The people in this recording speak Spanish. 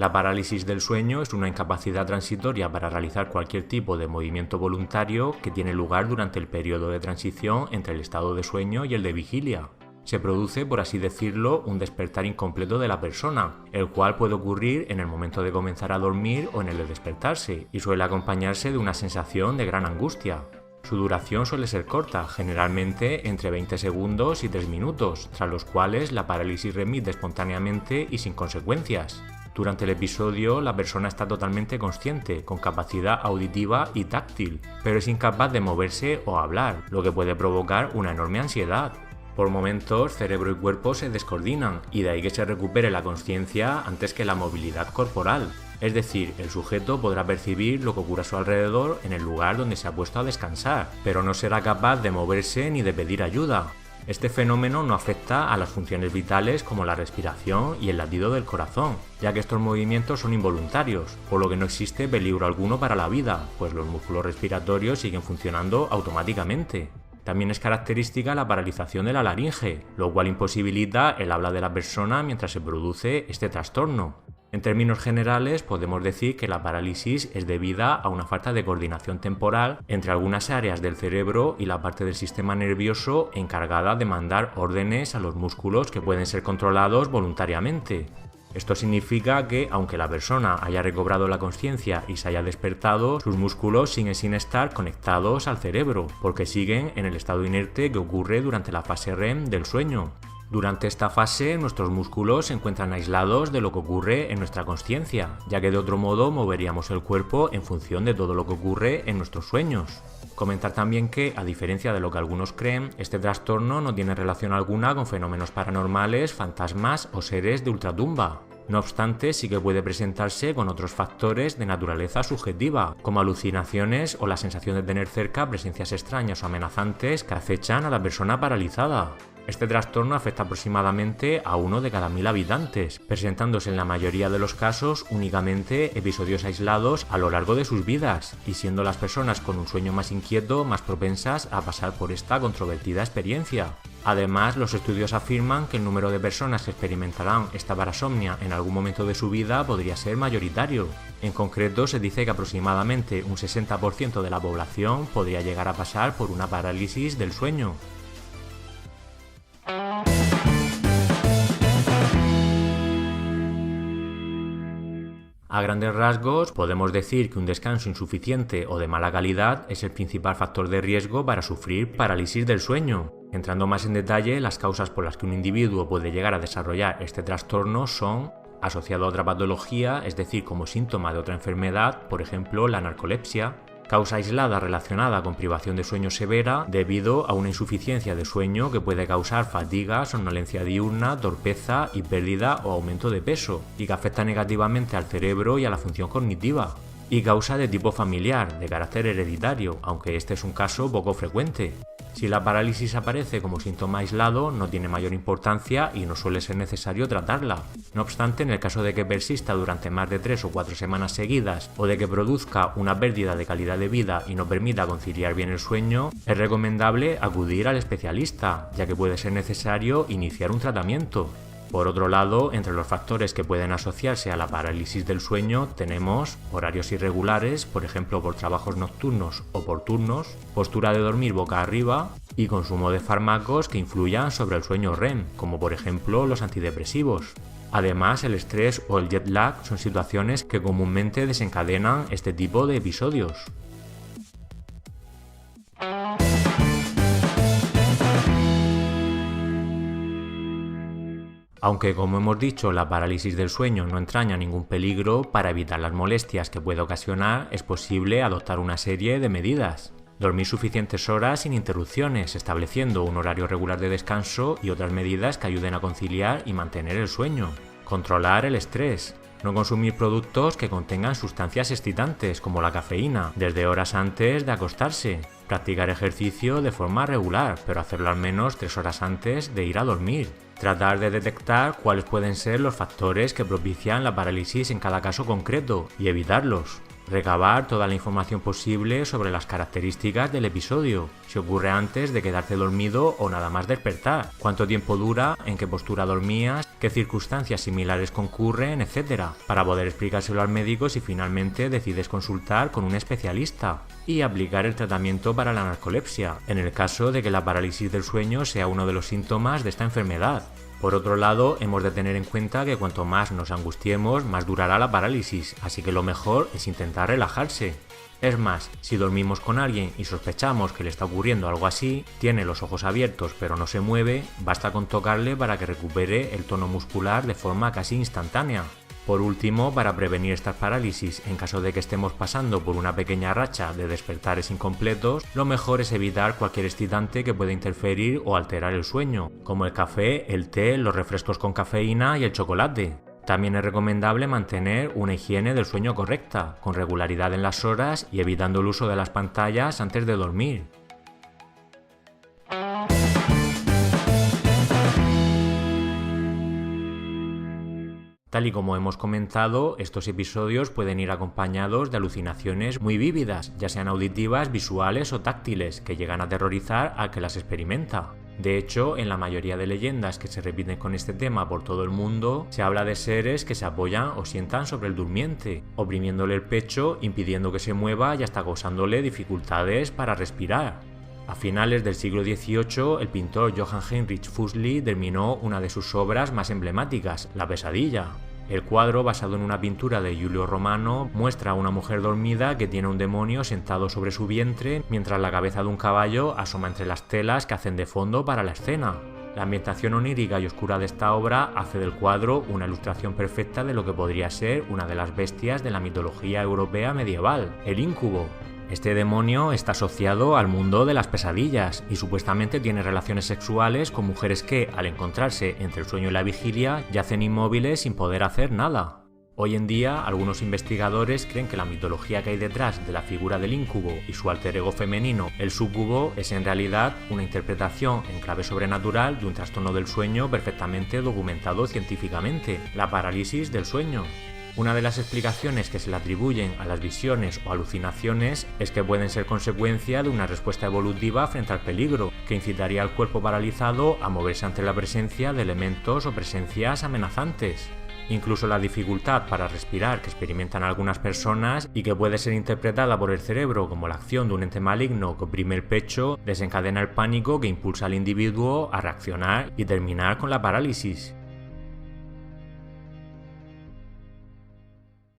La parálisis del sueño es una incapacidad transitoria para realizar cualquier tipo de movimiento voluntario que tiene lugar durante el periodo de transición entre el estado de sueño y el de vigilia. Se produce, por así decirlo, un despertar incompleto de la persona, el cual puede ocurrir en el momento de comenzar a dormir o en el de despertarse, y suele acompañarse de una sensación de gran angustia. Su duración suele ser corta, generalmente entre 20 segundos y 3 minutos, tras los cuales la parálisis remite espontáneamente y sin consecuencias. Durante el episodio, la persona está totalmente consciente, con capacidad auditiva y táctil, pero es incapaz de moverse o hablar, lo que puede provocar una enorme ansiedad. Por momentos, cerebro y cuerpo se descoordinan, y de ahí que se recupere la consciencia antes que la movilidad corporal. Es decir, el sujeto podrá percibir lo que ocurre a su alrededor en el lugar donde se ha puesto a descansar, pero no será capaz de moverse ni de pedir ayuda. Este fenómeno no afecta a las funciones vitales como la respiración y el latido del corazón, ya que estos movimientos son involuntarios, por lo que no existe peligro alguno para la vida, pues los músculos respiratorios siguen funcionando automáticamente. También es característica la paralización de la laringe, lo cual imposibilita el habla de la persona mientras se produce este trastorno. En términos generales, podemos decir que la parálisis es debida a una falta de coordinación temporal entre algunas áreas del cerebro y la parte del sistema nervioso encargada de mandar órdenes a los músculos que pueden ser controlados voluntariamente. Esto significa que, aunque la persona haya recobrado la conciencia y se haya despertado, sus músculos siguen sin estar conectados al cerebro, porque siguen en el estado inerte que ocurre durante la fase REM del sueño. Durante esta fase, nuestros músculos se encuentran aislados de lo que ocurre en nuestra consciencia, ya que de otro modo moveríamos el cuerpo en función de todo lo que ocurre en nuestros sueños. Comentar también que, a diferencia de lo que algunos creen, este trastorno no tiene relación alguna con fenómenos paranormales, fantasmas o seres de ultratumba. No obstante, sí que puede presentarse con otros factores de naturaleza subjetiva, como alucinaciones o la sensación de tener cerca presencias extrañas o amenazantes que acechan a la persona paralizada. Este trastorno afecta aproximadamente a 1 de cada 1000 habitantes, presentándose en la mayoría de los casos únicamente episodios aislados a lo largo de sus vidas, y siendo las personas con un sueño más inquieto más propensas a pasar por esta controvertida experiencia. Además, los estudios afirman que el número de personas que experimentarán esta parasomnia en algún momento de su vida podría ser mayoritario. En concreto, se dice que aproximadamente un 60% de la población podría llegar a pasar por una parálisis del sueño. A grandes rasgos, podemos decir que un descanso insuficiente o de mala calidad es el principal factor de riesgo para sufrir parálisis del sueño. Entrando más en detalle, las causas por las que un individuo puede llegar a desarrollar este trastorno son asociado a otra patología, es decir, como síntoma de otra enfermedad, por ejemplo la narcolepsia, causa aislada relacionada con privación de sueño severa debido a una insuficiencia de sueño que puede causar fatiga, somnolencia diurna, torpeza y pérdida o aumento de peso, y que afecta negativamente al cerebro y a la función cognitiva. Y causa de tipo familiar, de carácter hereditario, aunque este es un caso poco frecuente. Si la parálisis aparece como síntoma aislado, no tiene mayor importancia y no suele ser necesario tratarla. No obstante, en el caso de que persista durante más de 3 o 4 semanas seguidas o de que produzca una pérdida de calidad de vida y no permita conciliar bien el sueño, es recomendable acudir al especialista, ya que puede ser necesario iniciar un tratamiento. Por otro lado, entre los factores que pueden asociarse a la parálisis del sueño tenemos horarios irregulares, por ejemplo por trabajos nocturnos o por turnos, postura de dormir boca arriba y consumo de fármacos que influyan sobre el sueño REM, como por ejemplo los antidepresivos. Además, el estrés o el jet lag son situaciones que comúnmente desencadenan este tipo de episodios. Aunque, como hemos dicho, la parálisis del sueño no entraña ningún peligro, para evitar las molestias que puede ocasionar es posible adoptar una serie de medidas. Dormir suficientes horas sin interrupciones, estableciendo un horario regular de descanso y otras medidas que ayuden a conciliar y mantener el sueño. Controlar el estrés. No consumir productos que contengan sustancias excitantes como la cafeína desde horas antes de acostarse. Practicar ejercicio de forma regular, pero hacerlo al menos 3 horas antes de ir a dormir. Tratar de detectar cuáles pueden ser los factores que propician la parálisis en cada caso concreto y evitarlos. Recabar toda la información posible sobre las características del episodio, si ocurre antes de quedarse dormido o nada más despertar, cuánto tiempo dura, en qué postura dormías, qué circunstancias similares concurren, etc., para poder explicárselo al médico si finalmente decides consultar con un especialista, y aplicar el tratamiento para la narcolepsia, en el caso de que la parálisis del sueño sea uno de los síntomas de esta enfermedad. Por otro lado, hemos de tener en cuenta que cuanto más nos angustiemos, más durará la parálisis, así que lo mejor es intentar relajarse. Es más, si dormimos con alguien y sospechamos que le está ocurriendo algo así, tiene los ojos abiertos pero no se mueve, basta con tocarle para que recupere el tono muscular de forma casi instantánea. Por último, para prevenir estas parálisis en caso de que estemos pasando por una pequeña racha de despertares incompletos, lo mejor es evitar cualquier excitante que pueda interferir o alterar el sueño, como el café, el té, los refrescos con cafeína y el chocolate. También es recomendable mantener una higiene del sueño correcta, con regularidad en las horas y evitando el uso de las pantallas antes de dormir. Tal y como hemos comentado, estos episodios pueden ir acompañados de alucinaciones muy vívidas, ya sean auditivas, visuales o táctiles, que llegan a aterrorizar al que las experimenta. De hecho, en la mayoría de leyendas que se repiten con este tema por todo el mundo, se habla de seres que se apoyan o sientan sobre el durmiente, oprimiéndole el pecho, impidiendo que se mueva y hasta causándole dificultades para respirar. A finales del siglo XVIII, el pintor Johann Heinrich Füssli terminó una de sus obras más emblemáticas, La pesadilla. El cuadro, basado en una pintura de Giulio Romano, muestra a una mujer dormida que tiene un demonio sentado sobre su vientre, mientras la cabeza de un caballo asoma entre las telas que hacen de fondo para la escena. La ambientación onírica y oscura de esta obra hace del cuadro una ilustración perfecta de lo que podría ser una de las bestias de la mitología europea medieval, el íncubo. Este demonio está asociado al mundo de las pesadillas y supuestamente tiene relaciones sexuales con mujeres que, al encontrarse entre el sueño y la vigilia, yacen inmóviles sin poder hacer nada. Hoy en día, algunos investigadores creen que la mitología que hay detrás de la figura del íncubo y su alter ego femenino, el súcubo, es en realidad una interpretación en clave sobrenatural de un trastorno del sueño perfectamente documentado científicamente, la parálisis del sueño. Una de las explicaciones que se le atribuyen a las visiones o alucinaciones es que pueden ser consecuencia de una respuesta evolutiva frente al peligro, que incitaría al cuerpo paralizado a moverse ante la presencia de elementos o presencias amenazantes. Incluso la dificultad para respirar que experimentan algunas personas y que puede ser interpretada por el cerebro como la acción de un ente maligno que oprime el pecho, desencadena el pánico que impulsa al individuo a reaccionar y terminar con la parálisis.